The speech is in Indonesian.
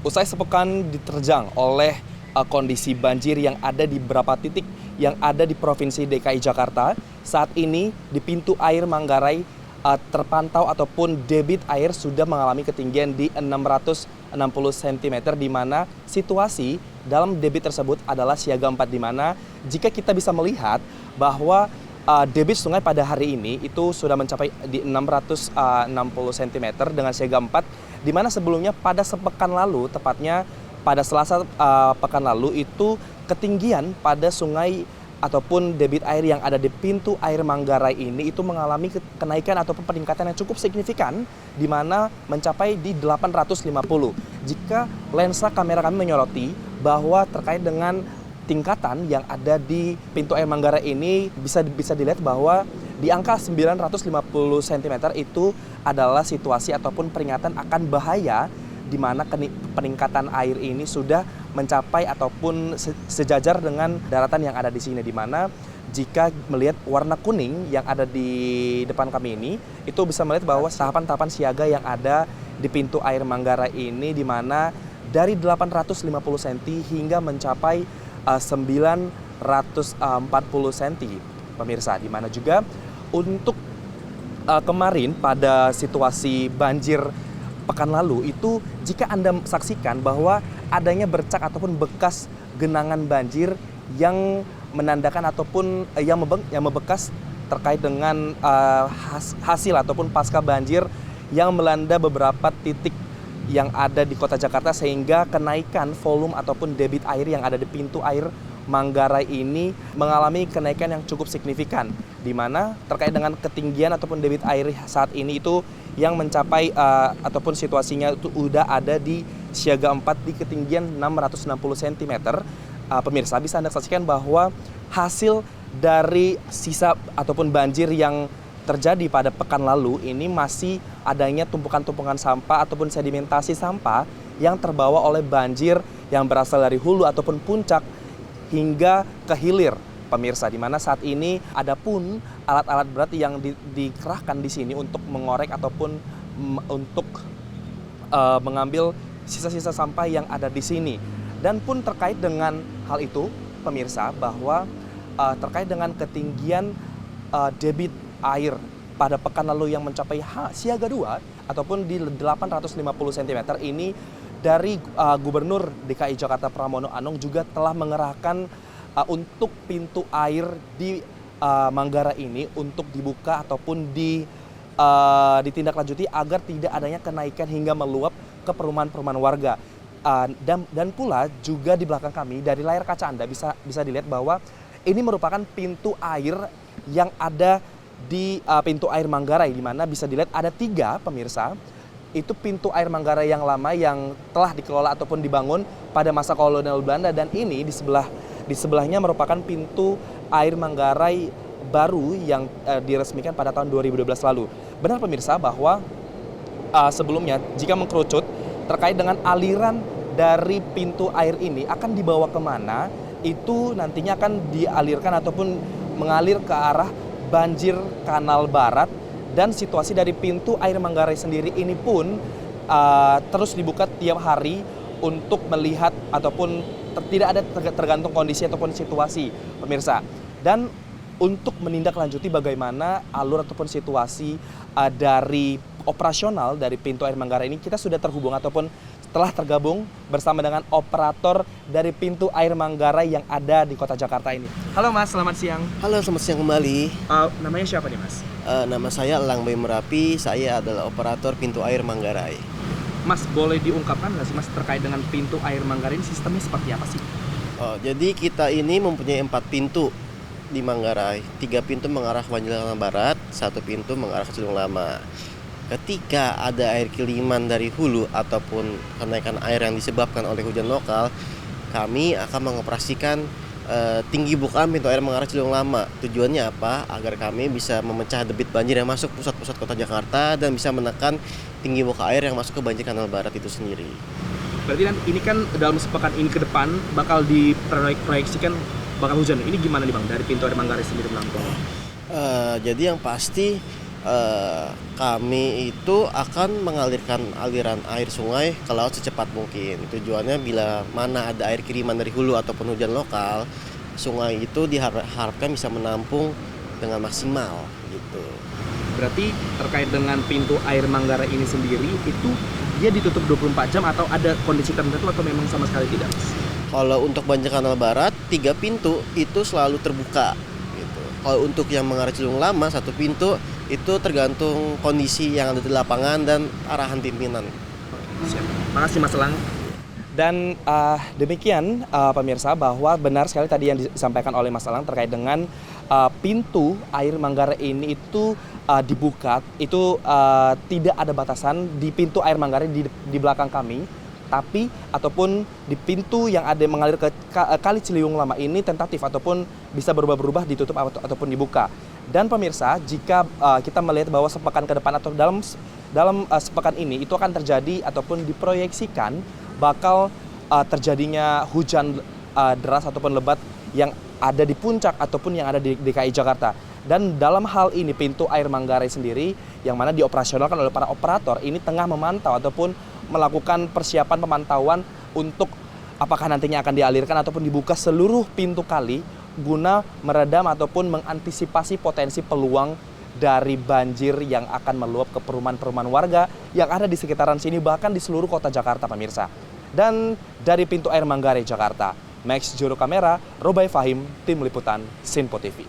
Usai sepekan diterjang oleh kondisi banjir yang ada di beberapa titik yang ada di Provinsi DKI Jakarta, saat ini di pintu air Manggarai terpantau ataupun debit air sudah mengalami ketinggian di 660 cm, di mana situasi dalam debit tersebut adalah siaga 4, di mana jika kita bisa melihat bahwa debit sungai pada hari ini itu sudah mencapai di 660 cm dengan siaga 4, di mana sebelumnya pada sepekan lalu, tepatnya pada Selasa pekan lalu, itu ketinggian pada sungai ataupun debit air yang ada di pintu air Manggarai ini itu mengalami kenaikan ataupun peningkatan yang cukup signifikan, di mana mencapai di 850. Jika lensa kamera kami menyoroti bahwa terkait dengan tingkatan yang ada di pintu air Manggarai ini bisa dilihat bahwa di angka 950 cm itu adalah situasi ataupun peringatan akan bahaya, di mana peningkatan air ini sudah mencapai ataupun sejajar dengan daratan yang ada di sini, di mana jika melihat warna kuning yang ada di depan kami ini, itu bisa melihat bahwa tahapan-tahapan siaga yang ada di pintu air Manggarai ini, di mana dari 850 cm hingga mencapai 940 cm, pemirsa, di mana juga untuk kemarin pada situasi banjir pekan lalu itu, jika Anda saksikan bahwa adanya bercak ataupun bekas genangan banjir yang menandakan ataupun yang membekas terkait dengan hasil ataupun pasca banjir yang melanda beberapa titik yang ada di Kota Jakarta, sehingga kenaikan volume ataupun debit air yang ada di pintu air Manggarai ini mengalami kenaikan yang cukup signifikan, di mana terkait dengan ketinggian ataupun debit air saat ini itu yang mencapai ataupun situasinya itu udah ada di siaga 4 di ketinggian 660 cm. Pemirsa, bisa Anda saksikan bahwa hasil dari sisa ataupun banjir yang terjadi pada pekan lalu ini masih adanya tumpukan-tumpukan sampah ataupun sedimentasi sampah yang terbawa oleh banjir yang berasal dari hulu ataupun puncak hingga ke hilir, pemirsa, di mana saat ini ada pun alat-alat berat yang dikerahkan di sini untuk mengorek ataupun untuk mengambil sisa-sisa sampah yang ada di sini. Dan pun terkait dengan hal itu, pemirsa, bahwa terkait dengan ketinggian debit air pada pekan lalu yang mencapai siaga 2 ataupun di 850 cm ini, dari Gubernur DKI Jakarta Pramono Anung juga telah mengerahkan untuk pintu air di Manggarai ini untuk dibuka ataupun ditindaklanjuti agar tidak adanya kenaikan hingga meluap ke perumahan-perumahan warga. Dan pula juga di belakang kami dari layar kaca Anda bisa dilihat bahwa ini merupakan pintu air yang ada di pintu air Manggarai, di mana bisa dilihat ada 3, pemirsa. Itu pintu air Manggarai yang lama yang telah dikelola ataupun dibangun pada masa kolonial Belanda, dan ini di sebelahnya merupakan pintu air Manggarai baru yang diresmikan pada tahun 2012 lalu. Benar, pemirsa, bahwa sebelumnya jika mengkerucut terkait dengan aliran dari pintu air ini akan dibawa kemana, itu nantinya akan dialirkan ataupun mengalir ke arah banjir Kanal Barat. Dan situasi dari pintu air Manggarai sendiri ini pun terus dibuka tiap hari untuk melihat ataupun tidak ada tergantung kondisi ataupun situasi, pemirsa. Dan untuk menindaklanjuti bagaimana alur ataupun situasi dari operasional dari pintu air Manggarai ini, kita sudah terhubung ataupun telah tergabung bersama dengan operator dari pintu air Manggarai yang ada di Kota Jakarta ini. Halo Mas, selamat siang. Halo, selamat siang kembali. Namanya siapa nih Mas? Nama saya Elang Boy Merapi, saya adalah operator pintu air Manggarai. Mas, boleh diungkapkan nggak sih Mas terkait dengan pintu air Manggarai ini sistemnya seperti apa sih? Jadi kita ini mempunyai 4 pintu di Manggarai. 3 pintu mengarah ke Banjir Barat, 1 pintu mengarah ke Ciliwung Lama. Ketika ada air kiriman dari hulu ataupun kenaikan air yang disebabkan oleh hujan lokal, kami akan mengoperasikan tinggi bukaan pintu air mengarah Ciliwung Lama. Tujuannya apa? Agar kami bisa memecah debit banjir yang masuk pusat-pusat Kota Jakarta dan bisa menekan tinggi buka air yang masuk ke banjir Kanal Barat itu sendiri. Berarti ini kan dalam sepekan ini ke depan bakal diproyeksikan bakal hujan. Ini gimana nih Bang dari pintu air Manggarai sendiri Lampung? Jadi yang pasti kami itu akan mengalirkan aliran air sungai ke laut secepat mungkin. Tujuannya bila mana ada air kiriman dari hulu ataupun hujan lokal, sungai itu diharapkan bisa menampung dengan maksimal gitu. Berarti terkait dengan pintu air Manggarai ini sendiri, itu dia ditutup 24 jam atau ada kondisi tertentu atau memang sama sekali tidak? Kalau untuk Banjir Kanal Barat, 3 pintu itu selalu terbuka gitu. Kalau untuk yang mengarah Ciliwung Lama, 1 pintu itu tergantung kondisi yang ada di lapangan dan arahan pimpinan. Siap. Makasih Mas Elang. Dan demikian pemirsa, bahwa benar sekali tadi yang disampaikan oleh Mas Elang terkait dengan pintu air Manggarai ini itu dibuka, itu tidak ada batasan di pintu air Manggarai di belakang kami, tapi ataupun di pintu yang ada mengalir ke Kali Ciliwung Lama ini tentatif ataupun bisa berubah-berubah, ditutup ataupun dibuka. Dan pemirsa, jika kita melihat bahwa sepekan ke depan atau dalam sepekan ini itu akan terjadi ataupun diproyeksikan bakal terjadinya hujan deras ataupun lebat yang ada di puncak ataupun yang ada di DKI Jakarta. Dan dalam hal ini pintu air Manggarai sendiri yang mana dioperasionalkan oleh para operator ini tengah memantau ataupun melakukan persiapan pemantauan untuk apakah nantinya akan dialirkan ataupun dibuka seluruh pintu kali guna meredam ataupun mengantisipasi potensi peluang dari banjir yang akan meluap ke perumahan-perumahan warga yang ada di sekitaran sini, bahkan di seluruh kota Jakarta pemirsa. Dan dari pintu air Manggarai Jakarta, Max Juru Kamera, Robai Fahim, Tim Liputan, Sinpo TV.